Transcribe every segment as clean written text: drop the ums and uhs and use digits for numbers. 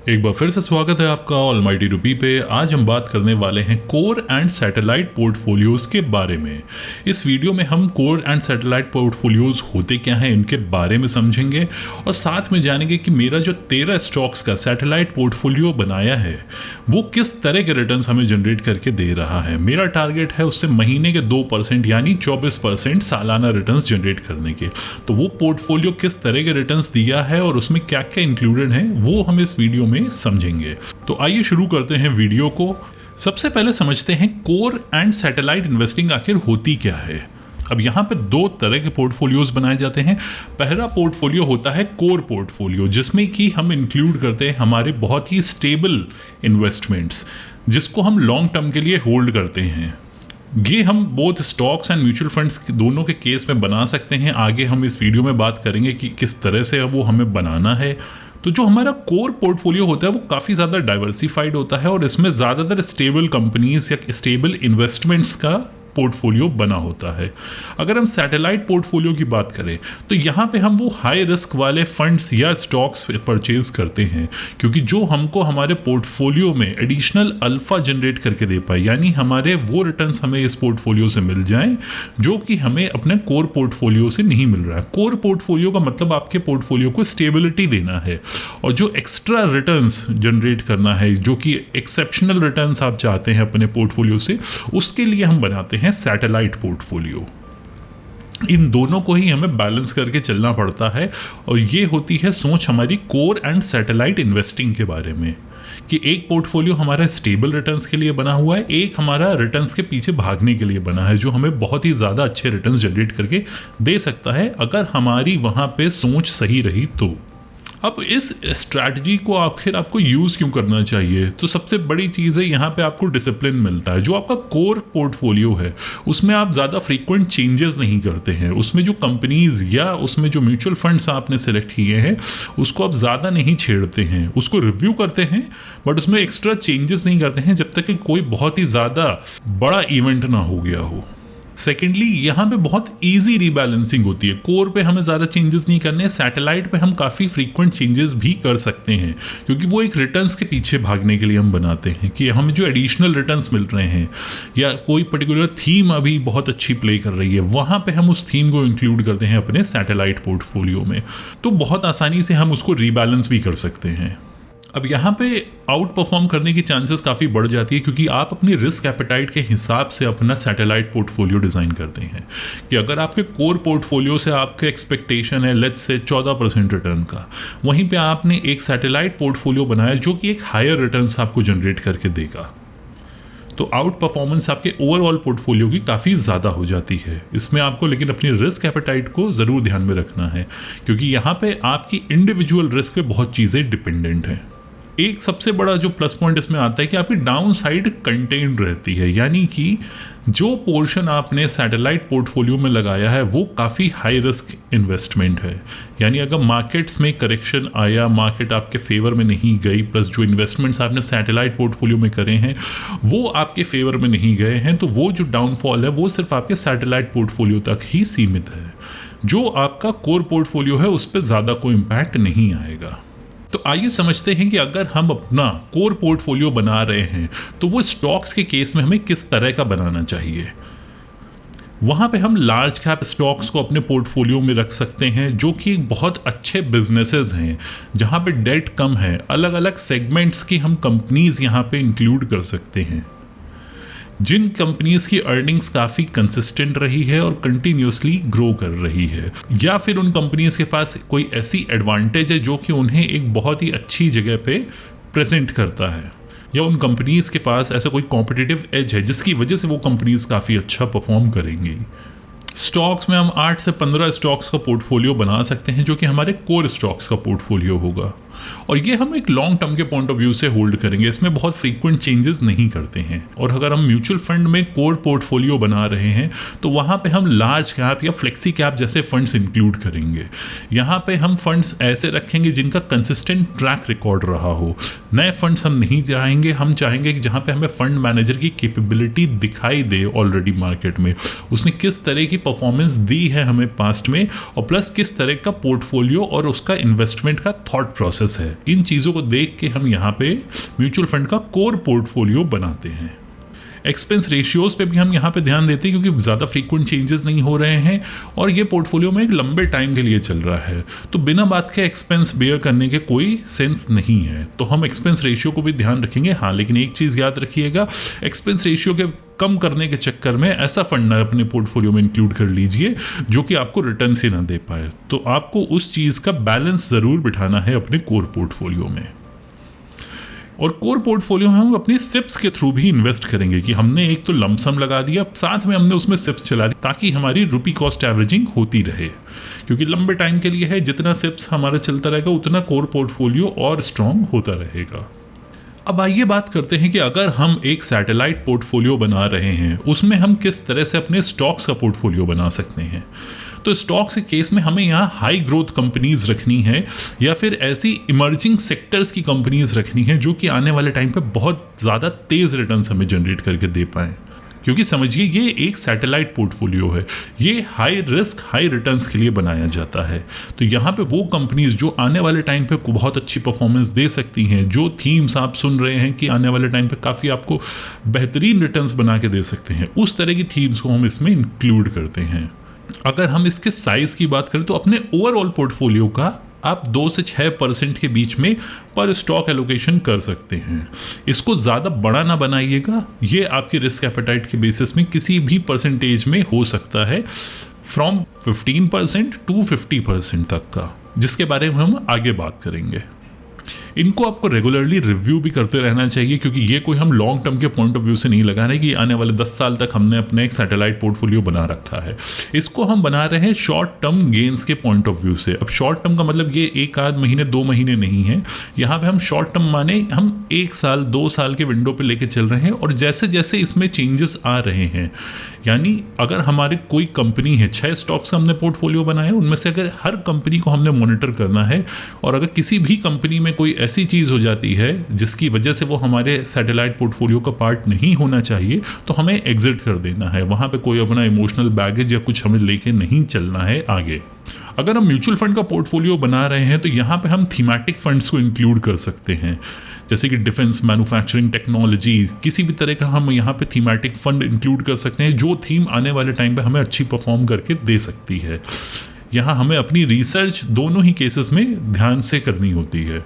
एक बार फिर से स्वागत है आपका ऑलमाइटी रूपी पे। आज हम बात करने वाले हैं कोर एंड सैटेलाइट पोर्टफोलियोज के बारे में। इस वीडियो में हम कोर एंड सैटेलाइट पोर्टफोलियोज होते क्या हैं इनके बारे में समझेंगे और साथ में जानेंगे कि मेरा जो 13 स्टॉक्स का सैटेलाइट पोर्टफोलियो बनाया है वो किस तरह के रिटर्न्स हमें जनरेट करके दे रहा है। मेरा टारगेट है उससे महीने के 2% यानी 24% सालाना रिटर्न्स जनरेट करने के। तो वो पोर्टफोलियो किस तरह के रिटर्न्स दिया है और उसमें क्या क्या इंक्लूडेड है वो हम इस वीडियो में समझेंगे। तो आइए शुरू करते हैं वीडियो को। सबसे पहले समझते हैं कोर एंड सैटेलाइट इन्वेस्टिंग आखिर होती क्या है। अब यहाँ पे दो तरह के पोर्टफोलियोज बनाए जाते हैं। पहला पोर्टफोलियो होता है कोर पोर्टफोलियो, जिसमें कि हम इंक्लूड करते हैं हमारे बहुत ही स्टेबल इन्वेस्टमेंट्स, जिसको हम लॉन्ग टर्म के लिए होल्ड करते हैं। ये हम both stocks and mutual funds दोनों के केस में बना सकते हैं। आगे हम इस वीडियो में बात करेंगे कि किस तरह से वो हमें बनाना है। तो जो हमारा कोर पोर्टफोलियो होता है वो काफ़ी ज़्यादा डाइवर्सिफाइड होता है और इसमें ज़्यादातर स्टेबल कंपनीज या स्टेबल इन्वेस्टमेंट्स का पोर्टफोलियो बना होता है। अगर हम सैटेलाइट पोर्टफोलियो की बात करें तो यहाँ पे हम वो हाई रिस्क वाले फंड्स या स्टॉक्स परचेज करते हैं, क्योंकि जो हमको हमारे पोर्टफोलियो में एडिशनल अल्फा जनरेट करके दे पाए, यानी हमारे वो रिटर्न्स हमें इस पोर्टफोलियो से मिल जाएं जो कि हमें अपने कोर पोर्टफोलियो से नहीं मिल रहा है। कोर पोर्टफोलियो का मतलब आपके पोर्टफोलियो को स्टेबिलिटी देना है और जो एक्स्ट्रा रिटर्न्स जनरेट करना है, जो कि एक्सेप्शनल रिटर्न्स आप चाहते हैं अपने पोर्टफोलियो से, उसके लिए हम बनाते हैं सैटेलाइट पोर्टफोलियो। इन दोनों को ही हमें बैलेंस करके चलना पड़ता है और ये होती है सोच हमारी कोर एंड सैटेलाइट इन्वेस्टिंग के बारे में, कि एक पोर्टफोलियो हमारा स्टेबल रिटर्न्स के लिए बना हुआ है, एक हमारा रिटर्न्स के पीछे भागने के लिए बना है, जो हमें बहुत ही ज़्यादा अच्छे रिटर्न्स जनरेट करके दे सकता है अगर हमारी वहाँ पे सोच सही रही तो। अब इस स्ट्रैटेजी को आखिर आपको यूज़ क्यों करना चाहिए? तो सबसे बड़ी चीज़ है यहाँ पे आपको डिसिप्लिन मिलता है। जो आपका कोर पोर्टफोलियो है उसमें आप ज़्यादा फ्रीक्वेंट चेंजेस नहीं करते हैं। उसमें जो कंपनीज़ या उसमें जो म्यूचुअल फंड्स आपने सेलेक्ट किए हैं उसको आप ज़्यादा नहीं छेड़ते हैं, उसको रिव्यू करते हैं बट उसमें एक्स्ट्रा चेंजेस नहीं करते हैं जब तक कि कोई बहुत ही ज़्यादा बड़ा इवेंट ना हो गया हो। सेकेंडली, यहाँ पे बहुत इजी रीबैलेंसिंग होती है। कोर पे हमें ज़्यादा चेंजेस नहीं करने हैं, सैटेलाइट पे हम काफ़ी फ्रीक्वेंट चेंजेस भी कर सकते हैं, क्योंकि वो एक रिटर्न्स के पीछे भागने के लिए हम बनाते हैं कि हमें जो एडिशनल रिटर्न्स मिल रहे हैं या कोई पर्टिकुलर थीम अभी बहुत अच्छी प्ले कर रही है, वहाँ पे हम उस थीम को इंक्लूड करते हैं अपने सैटेलाइट पोर्टफोलियो में। तो बहुत आसानी से हम उसको रीबैलेंस भी कर सकते हैं। अब यहाँ पे आउट परफॉर्म करने की चांसेस काफ़ी बढ़ जाती है, क्योंकि आप अपनी रिस्क एपेटाइट के हिसाब से अपना सैटेलाइट पोर्टफोलियो डिज़ाइन करते हैं। कि अगर आपके कोर पोर्टफोलियो से आपके एक्सपेक्टेशन है लेट्स से 14% रिटर्न का, वहीं पे आपने एक सैटेलाइट पोर्टफोलियो बनाया जो कि एक हायर रिटर्न्स आपको जनरेट करके देगा, तो आउट परफॉर्मेंस आपके ओवरऑल पोर्टफोलियो की काफ़ी ज़्यादा हो जाती है। इसमें आपको लेकिन अपनी रिस्क एपेटाइट को ज़रूर ध्यान में रखना है, क्योंकि यहाँ पे आपकी इंडिविजुअल रिस्क पे बहुत चीज़ें डिपेंडेंट हैं। एक सबसे बड़ा जो प्लस पॉइंट इसमें आता है कि आपकी डाउन साइड कंटेन रहती है, यानी कि जो पोर्शन आपने सैटेलाइट पोर्टफोलियो में लगाया है वो काफ़ी हाई रिस्क इन्वेस्टमेंट है। यानी अगर मार्केट्स में करेक्शन आया, मार्केट आपके फेवर में नहीं गई, प्लस जो इन्वेस्टमेंट्स आपने सैटेलाइट पोर्टफोलियो में करे हैं वो आपके फेवर में नहीं गए हैं, तो वो जो डाउनफॉल है वो सिर्फ आपके सैटेलाइट पोर्टफोलियो तक ही सीमित है। जो आपका कोर पोर्टफोलियो है उस पर ज़्यादा कोई इम्पैक्ट नहीं आएगा। तो आइए समझते हैं कि अगर हम अपना कोर पोर्टफोलियो बना रहे हैं तो वो स्टॉक्स के केस में हमें किस तरह का बनाना चाहिए। वहाँ पे हम लार्ज कैप स्टॉक्स को अपने पोर्टफोलियो में रख सकते हैं, जो कि बहुत अच्छे बिजनेसेस हैं जहाँ पे डेट कम है। अलग अलग सेगमेंट्स की हम कंपनीज यहाँ पे इंक्लूड कर सकते हैं, जिन कंपनीज की अर्निंग्स काफ़ी कंसिस्टेंट रही है और कंटिन्यूसली ग्रो कर रही है, या फिर उन कंपनीज के पास कोई ऐसी एडवांटेज है जो कि उन्हें एक बहुत ही अच्छी जगह पे प्रेजेंट करता है, या उन कंपनीज के पास ऐसा कोई कॉम्पिटिटिव एज है जिसकी वजह से वो कंपनीज काफ़ी अच्छा परफॉर्म करेंगी। स्टॉक्स में हम 8 से 15 स्टॉक्स का पोर्टफोलियो बना सकते हैं जो कि हमारे कोर स्टॉक्स का पोर्टफोलियो होगा, और ये हम एक लॉन्ग टर्म के पॉइंट ऑफ व्यू से होल्ड करेंगे। इसमें बहुत फ्रीक्वेंट चेंजेस नहीं करते हैं। और अगर हम म्यूचुअल फंड में कोर पोर्टफोलियो बना रहे हैं तो वहाँ पे हम लार्ज कैप या फ्लेक्सी कैप जैसे फंड्स इंक्लूड करेंगे। यहाँ पे हम फंड्स ऐसे रखेंगे जिनका कंसिस्टेंट ट्रैक रिकॉर्ड रहा हो। नए फंड्स हम नहीं चाहेंगे, हम चाहेंगे कि जहाँ पे हमें फंड मैनेजर की कैपेबिलिटी दिखाई दे ऑलरेडी मार्केट में, उसने किस तरह की परफॉर्मेंस दी है हमें पास्ट में, और प्लस किस तरह का पोर्टफोलियो और उसका इन्वेस्टमेंट का थॉट प्रोसेस फैक्टर्स है, इन चीज़ों को देख के हम यहाँ पे म्यूचुअल फंड का कोर पोर्टफोलियो बनाते हैं। एक्सपेंस रेशियोज़ पे भी हम यहाँ पे ध्यान देते हैं क्योंकि ज़्यादा फ्रीक्वेंट चेंजेस नहीं हो रहे हैं और ये पोर्टफोलियो में एक लंबे टाइम के लिए चल रहा है, तो बिना बात के एक्सपेंस बेयर करने के कोई सेंस नहीं है, तो हम एक्सपेंस रेशियो को भी ध्यान रखेंगे। हाँ, लेकिन एक चीज़ याद रखिएगा, एक्सपेंस रेशियो के कम करने के चक्कर में ऐसा फंड ना अपने पोर्टफोलियो में इंक्लूड कर लीजिए जो कि आपको रिटर्न से ना दे पाए, तो आपको उस चीज़ का बैलेंस ज़रूर बिठाना है अपने कोर पोर्टफोलियो में। और कोर पोर्टफोलियो में हम अपनी सिप्स के थ्रू भी इन्वेस्ट करेंगे कि हमने एक तो लमसम लगा दिया, साथ में हमने उसमें सिप्स चला दी ताकि हमारी रुपी कॉस्ट एवरेजिंग होती रहे, क्योंकि लंबे टाइम के लिए है, जितना सिप्स हमारा चलता रहेगा उतना कोर पोर्टफोलियो और स्ट्रॉन्ग होता रहेगा। अब आइए बात करते हैं कि अगर हम एक सैटेलाइट पोर्टफोलियो बना रहे हैं उसमें हम किस तरह से अपने स्टॉक्स का पोर्टफोलियो बना सकते हैं। तो स्टॉक्स के केस में हमें यहाँ हाई ग्रोथ कंपनीज रखनी है या फिर ऐसी इमर्जिंग सेक्टर्स की कंपनीज रखनी है जो कि आने वाले टाइम पे बहुत ज़्यादा तेज़ रिटर्न्स हमें जनरेट करके दे पाएँ, क्योंकि समझिए ये एक सैटेलाइट पोर्टफोलियो है, ये हाई रिस्क हाई रिटर्न्स के लिए बनाया जाता है। तो यहाँ पे वो कंपनीज जो आने वाले टाइम पे बहुत अच्छी परफॉर्मेंस दे सकती हैं, जो थीम्स आप सुन रहे हैं कि आने वाले टाइम पे काफ़ी आपको बेहतरीन रिटर्न्स बना के दे सकते हैं, उस तरह की थीम्स को हम इसमें इंक्लूड करते हैं। अगर हम इसके साइज़ की बात करें तो अपने ओवरऑल पोर्टफोलियो का आप 2 से 6% के बीच में पर स्टॉक एलोकेशन कर सकते हैं। इसको ज़्यादा बड़ा ना बनाइएगा, ये आपकी रिस्क एपेटाइट के बेसिस में किसी भी परसेंटेज में हो सकता है, फ्रॉम 15% टू 50% तक का, जिसके बारे में हम आगे बात करेंगे। इनको आपको रेगुलरली रिव्यू भी करते रहना चाहिए, क्योंकि ये कोई हम लॉन्ग टर्म के पॉइंट ऑफ व्यू से नहीं लगा रहे कि आने वाले 10 साल तक हमने अपने एक सैटेलाइट पोर्टफोलियो बना रखा है। इसको हम बना रहे हैं शॉर्ट टर्म गेन्स के पॉइंट ऑफ व्यू से। अब शॉर्ट टर्म का मतलब ये 1 आध महीने 2 महीने नहीं है, यहाँ पे हम शॉर्ट टर्म माने हम 1 साल 2 साल के विंडो पे लेके चल रहे हैं, और जैसे जैसे इसमें चेंजेस आ रहे हैं, यानी अगर हमारे कोई कंपनी है, 6 स्टॉक्स का हमने पोर्टफोलियो बनाया है, उनमें से अगर हर कंपनी को हमने मॉनिटर करना है, और अगर किसी भी कंपनी में कोई ऐसी चीज़ हो जाती है जिसकी वजह से वो हमारे सैटेलाइट पोर्टफोलियो का पार्ट नहीं होना चाहिए, तो हमें एग्जिट कर देना है। वहाँ पे कोई अपना इमोशनल बैगेज या कुछ हमें लेके नहीं चलना है आगे। अगर हम म्यूचुअल फंड का पोर्टफोलियो बना रहे हैं तो यहाँ पे हम थीमेटिक फंड्स को इंक्लूड कर सकते हैं, जैसे कि डिफेंस, मैन्युफैक्चरिंग, टेक्नोलॉजी, किसी भी तरह का हम यहाँ पे थीमेटिक फंड इंक्लूड कर सकते हैं जो थीम आने वाले टाइम पे हमें अच्छी परफॉर्म करके दे सकती है। यहाँ हमें अपनी रिसर्च दोनों ही केसेस में ध्यान से करनी होती है,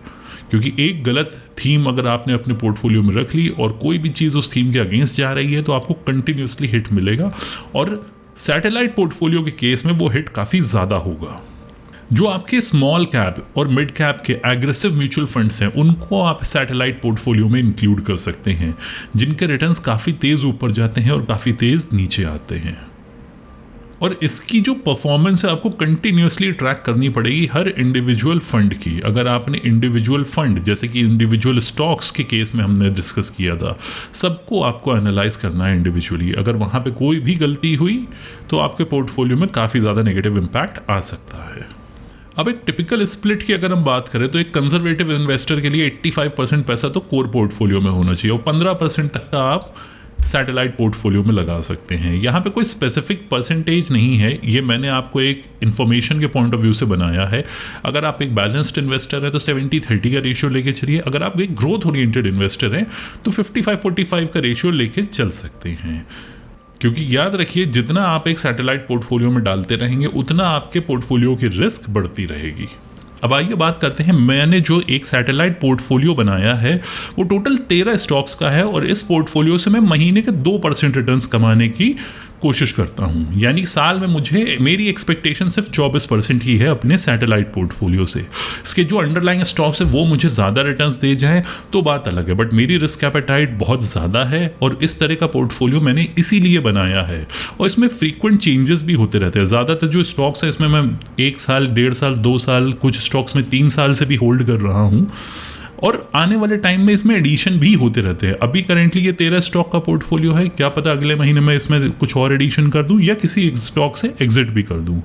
क्योंकि एक गलत थीम अगर आपने अपने पोर्टफोलियो में रख ली और कोई भी चीज़ उस थीम के अगेंस्ट जा रही है तो आपको कंटिन्यूसली हिट मिलेगा, और सैटेलाइट पोर्टफोलियो के केस में वो हिट काफ़ी ज़्यादा होगा। जो आपके स्मॉल कैप और मिड कैप के एग्रेसिव म्यूचुअल फंड्स हैं उनको आप सैटेलाइट पोर्टफोलियो में इंक्लूड कर सकते हैं, जिनके रिटर्न्स काफ़ी तेज़ ऊपर जाते हैं और काफ़ी तेज़ नीचे आते हैं। और इसकी जो परफॉर्मेंस है आपको कंटिन्यूसली ट्रैक करनी पड़ेगी हर इंडिविजुअल फंड की। अगर आपने इंडिविजुअल फंड, जैसे कि इंडिविजुअल स्टॉक्स के केस में हमने डिस्कस किया था, सबको आपको एनालाइज करना है इंडिविजुअली। अगर वहाँ पे कोई भी गलती हुई तो आपके पोर्टफोलियो में काफ़ी ज़्यादा नेगेटिव इम्पैक्ट आ सकता है। अब एक टिपिकल स्प्लिट की अगर हम बात करें तो एक कंजर्वेटिव इन्वेस्टर के लिए 85% पैसा तो कोर पोर्टफोलियो में होना चाहिए और 15% तक का आप सैटेलाइट पोर्टफोलियो में लगा सकते हैं। यहाँ पे कोई स्पेसिफिक परसेंटेज नहीं है, ये मैंने आपको एक इन्फॉर्मेशन के पॉइंट ऑफ व्यू से बनाया है। अगर आप एक बैलेंस्ड इन्वेस्टर है तो 70-30 का रेशियो लेके चलिए, अगर आप एक ग्रोथ ओरिएंटेड इन्वेस्टर हैं तो 55-45 का रेशियो लेके चल सकते हैं, क्योंकि याद रखिए जितना आप एक सैटेलाइट पोर्टफोलियो में डालते रहेंगे उतना आपके पोर्टफोलियो की रिस्क बढ़ती रहेगी। अब आइए बात करते हैं, मैंने जो एक सैटेलाइट पोर्टफोलियो बनाया है वो टोटल 13 स्टॉक्स का है, और इस पोर्टफोलियो से मैं महीने के 2% रिटर्न्स कमाने की कोशिश करता हूँ। यानी साल में मेरी एक्सपेक्टेशन सिर्फ 24% ही है अपने सैटेलाइट पोर्टफोलियो से। इसके जो अंडरलाइंग स्टॉक्स है वो मुझे ज़्यादा रिटर्न्स दे जाएँ तो बात अलग है, बट मेरी रिस्क एपेटाइट बहुत ज़्यादा है और इस तरह का पोर्टफोलियो मैंने इसीलिए बनाया है। और इसमें फ्रीक्वेंट चेंजेस भी होते रहते हैं। ज़्यादातर जो स्टॉक्स है इसमें मैं 1 साल, 1.5 साल, 2 साल, कुछ स्टॉक्स में 3 साल से भी होल्ड कर रहा हूँ। और आने वाले टाइम में इसमें एडिशन भी होते रहते हैं। अभी करेंटली ये 13 स्टॉक का पोर्टफोलियो है, क्या पता अगले महीने में इसमें कुछ और एडिशन कर दूं या किसी एक स्टॉक से एग्जिट भी कर दूं।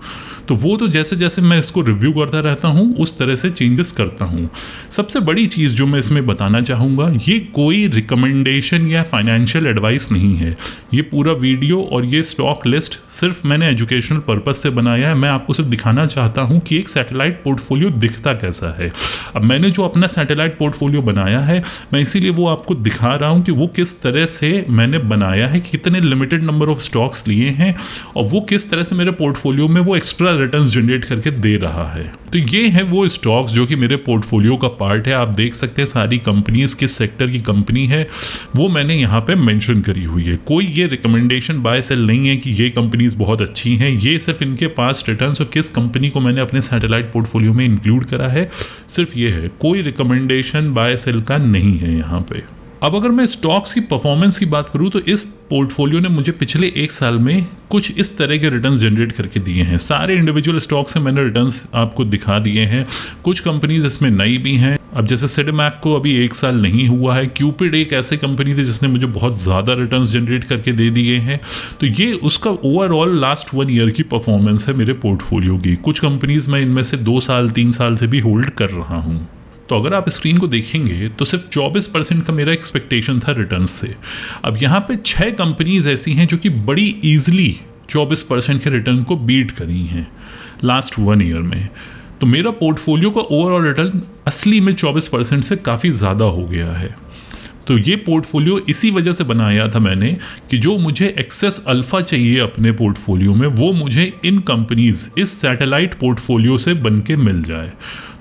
तो वो तो जैसे जैसे मैं इसको रिव्यू करता रहता हूं उस तरह से चेंजेस करता हूं। सबसे बड़ी चीज़ जो मैं इसमें बताना चाहूँगा, ये कोई रिकमेंडेशन या फाइनेंशियल एडवाइस नहीं है। ये पूरा वीडियो और ये स्टॉक लिस्ट सिर्फ मैंने एजुकेशनल पर्पज से बनाया है। मैं आपको सिर्फ दिखाना चाहता हूँ कि एक सैटेलाइट पोर्टफोलियो दिखता कैसा है। अब मैंने जो अपना सैटेलाइट पोर्टफोलियो बनाया है, मैं इसीलिए वो आपको दिखा रहा हूँ कि वो किस तरह से मैंने बनाया है, कितने लिमिटेड नंबर ऑफ स्टॉक्स लिए हैं और वो किस तरह से मेरे पोर्टफोलियो में वो एक्स्ट्रा रिटर्न्स जनरेट करके दे रहा है। तो ये है वो स्टॉक्स जो कि मेरे पोर्टफोलियो का पार्ट है। आप देख सकते हैं सारी कंपनीज किस सेक्टर की कंपनी है वो मैंने यहाँ पे मेंशन करी हुई है। कोई ये रिकमेंडेशन बाय सेल नहीं है कि ये कंपनीज बहुत अच्छी हैं, ये सिर्फ इनके पास रिटर्न्स और किस कंपनी को मैंने अपने सैटेलाइट पोर्टफोलियो में इंक्लूड करा है, सिर्फ ये है। कोई रिकमेंडेशन बाय सेल का नहीं है यहाँ पे। अब अगर मैं स्टॉक्स की परफॉर्मेंस की बात करूं तो इस पोर्टफोलियो ने मुझे पिछले एक साल में कुछ इस तरह के रिटर्न्स जनरेट करके दिए हैं। सारे इंडिविजुअल स्टॉक्स से मैंने रिटर्न्स आपको दिखा दिए हैं। कुछ कंपनीज इसमें नई भी हैं। अब जैसे सिडमैक को अभी एक साल नहीं हुआ है। क्यूपिड एक ऐसी कंपनी थी जिसने मुझे बहुत ज़्यादा रिटर्न्स जनरेट करके दे दिए हैं। तो ये उसका ओवरऑल लास्ट 1 ईयर की परफॉर्मेंस है मेरे पोर्टफोलियो की। कुछ कंपनीज मैं इनमें से 2 साल 3 साल से भी होल्ड कर रहा हूँ। तो अगर आप स्क्रीन को देखेंगे तो सिर्फ 24% का मेरा एक्सपेक्टेशन था रिटर्न्स से। अब यहाँ पे 6 कंपनीज ऐसी हैं जो कि बड़ी ईजिली 24% के रिटर्न को बीट करी हैं लास्ट 1 ईयर में। तो मेरा पोर्टफोलियो का ओवरऑल रिटर्न असली में 24% से काफ़ी ज़्यादा हो गया है। तो ये पोर्टफोलियो इसी वजह से बनाया था मैंने कि जो मुझे एक्सेस अल्फ़ा चाहिए अपने पोर्टफोलियो में वो मुझे इन कंपनीज इस सैटेलाइट पोर्टफोलियो से बन के मिल जाए।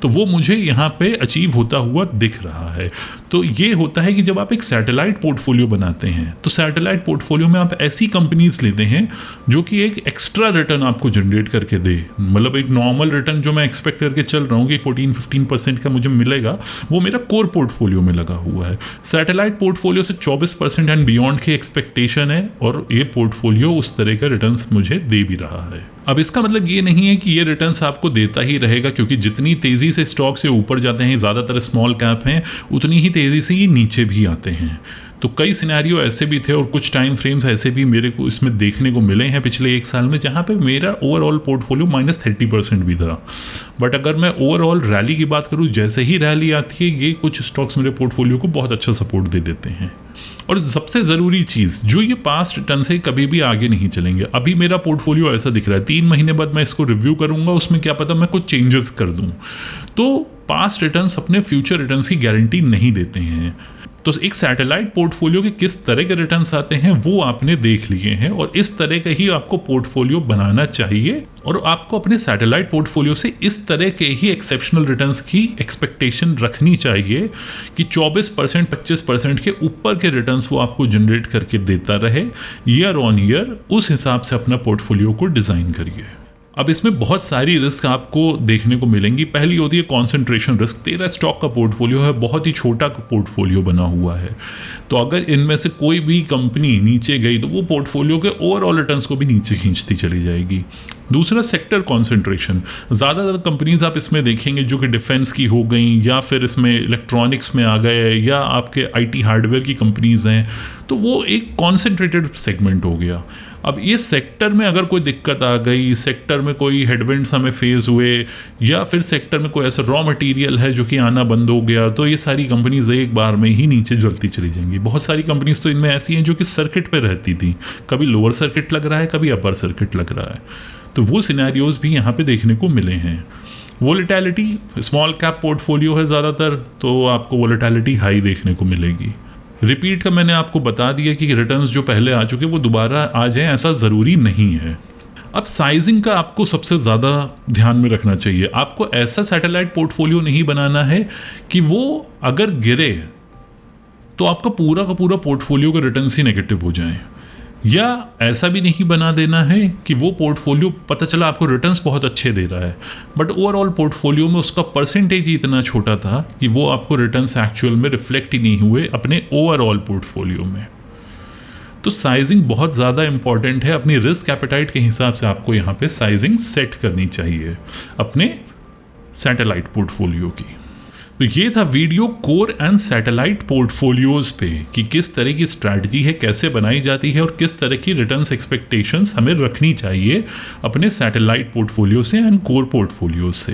तो वो मुझे यहाँ पे अचीव होता हुआ दिख रहा है। तो ये होता है कि जब आप एक सैटेलाइट पोर्टफोलियो बनाते हैं तो सैटेलाइट पोर्टफोलियो में आप ऐसी कंपनीज लेते हैं जो कि एक एक्स्ट्रा रिटर्न आपको जनरेट करके दे। मतलब एक नॉर्मल रिटर्न जो मैं एक्सपेक्ट करके चल रहा हूँ कि 14-15% का मुझे मिलेगा, वो मेरा कोर पोर्टफोलियो में लगा हुआ है। सैटेलाइट पोर्टफोलियो से 24% एंड बियॉन्ड की एक्सपेक्टेशन है और ये पोर्टफोलियो उस तरह का रिटर्न्स मुझे दे भी रहा है। अब इसका मतलब ये नहीं है कि ये रिटर्न्स आपको देता ही रहेगा, क्योंकि जितनी तेज़ी से स्टॉक से ऊपर जाते हैं, ज़्यादातर स्मॉल कैप हैं, उतनी ही तेज़ी से ये नीचे भी आते हैं। तो कई सिनेरियो ऐसे भी थे और कुछ टाइम फ्रेम्स ऐसे भी मेरे को इसमें देखने को मिले हैं पिछले एक साल में, जहाँ पे मेरा ओवरऑल पोर्टफोलियो -30% भी था। बट अगर मैं ओवरऑल रैली की बात करूँ, जैसे ही रैली आती है ये कुछ स्टॉक्स मेरे पोर्टफोलियो को बहुत अच्छा सपोर्ट दे देते हैं। और सबसे ज़रूरी चीज़, जो ये पास्ट रिटर्न से कभी भी आगे नहीं चलेंगे। अभी मेरा पोर्टफोलियो ऐसा दिख रहा है, 3 महीने बाद मैं इसको रिव्यू करूँगा, उसमें क्या पता मैं कुछ चेंजेस कर दूँ। तो पास्ट रिटर्न्स अपने फ्यूचर रिटर्न्स की गारंटी नहीं देते हैं। तो एक सैटेलाइट पोर्टफोलियो के किस तरह के रिटर्न्स आते हैं वो आपने देख लिए हैं, और इस तरह का ही आपको पोर्टफोलियो बनाना चाहिए और आपको अपने सैटेलाइट पोर्टफोलियो से इस तरह के ही एक्सेप्शनल रिटर्न्स की एक्सपेक्टेशन रखनी चाहिए कि 24% 25% के ऊपर के रिटर्न्स वो आपको जनरेट करके देता रहे ईयर ऑन ईयर। उस हिसाब से अपना पोर्टफोलियो को डिज़ाइन करिए। अब इसमें बहुत सारी रिस्क आपको देखने को मिलेंगी। पहली होती है कॉन्सेंट्रेशन रिस्क। 13 स्टॉक का पोर्टफोलियो है, बहुत ही छोटा पोर्टफोलियो बना हुआ है। तो अगर इनमें से कोई भी कंपनी नीचे गई तो वो पोर्टफोलियो के ओवरऑल रिटर्न्स को भी नीचे खींचती चली जाएगी। दूसरा सेक्टर कॉन्सेंट्रेशन। ज़्यादातर कंपनीज आप इसमें देखेंगे जो कि डिफेंस की हो गई, या फिर इसमें इलेक्ट्रॉनिक्स में आ गए, या आपके IT हार्डवेयर की कंपनीज हैं, तो वो एक कॉन्सेंट्रेटेड सेगमेंट हो गया। अब ये सेक्टर में अगर कोई दिक्कत आ गई, सेक्टर में कोई हेडविंड्स हमें फेस हुए, या फिर सेक्टर में कोई ऐसा रॉ मटेरियल है जो कि आना बंद हो गया, तो ये सारी कंपनीज एक बार में ही नीचे जलती चली जाएंगी। बहुत सारी कंपनीज तो इनमें ऐसी हैं जो कि सर्किट पे रहती थी, कभी लोअर सर्किट लग रहा है, कभी अपर सर्किट लग रहा है। तो वो सिनेरियोज भी यहाँ पे देखने को मिले हैं। वोलेटिलिटी, स्मॉल कैप पोर्टफोलियो है ज़्यादातर, तो आपको वोलेटिलिटी हाई देखने को मिलेगी। रिपीट का मैंने आपको बता दिया कि रिटर्न्स जो पहले आ चुके वो दोबारा आ जाएं, ऐसा ज़रूरी नहीं है। अब साइजिंग का आपको सबसे ज़्यादा ध्यान में रखना चाहिए। आपको ऐसा सैटेलाइट पोर्टफोलियो नहीं बनाना है कि वो अगर गिरे तो आपका पूरा का पूरा पोर्टफोलियो के रिटर्न्स ही नेगेटिव हो जाएं, या ऐसा भी नहीं बना देना है कि वो पोर्टफोलियो पता चला आपको रिटर्न्स बहुत अच्छे दे रहा है बट ओवरऑल पोर्टफोलियो में उसका परसेंटेज ही इतना छोटा था कि वो आपको रिटर्न्स एक्चुअल में रिफ्लेक्ट ही नहीं हुए अपने ओवरऑल पोर्टफोलियो में। तो साइजिंग बहुत ज़्यादा इंपॉर्टेंट है। अपनी रिस्क एपेटाइट के हिसाब से आपको यहाँ पे साइजिंग सेट करनी चाहिए अपने सैटेलाइट पोर्टफोलियो की। तो ये था video core and satellite portfolios पे कि किस तरह की स्ट्रैटेजी है, कैसे बनाई जाती है और किस तरह की रिटर्न्स एक्सपेक्टेशंस हमें रखनी चाहिए अपने सैटेलाइट पोर्टफोलियो से एंड कोर पोर्टफोलियो से।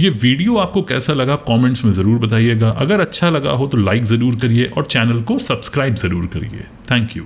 ये वीडियो आपको कैसा लगा कमेंट्स में ज़रूर बताइएगा। अगर अच्छा लगा हो तो लाइक ज़रूर करिए और चैनल को सब्सक्राइब ज़रूर करिए। Thank you.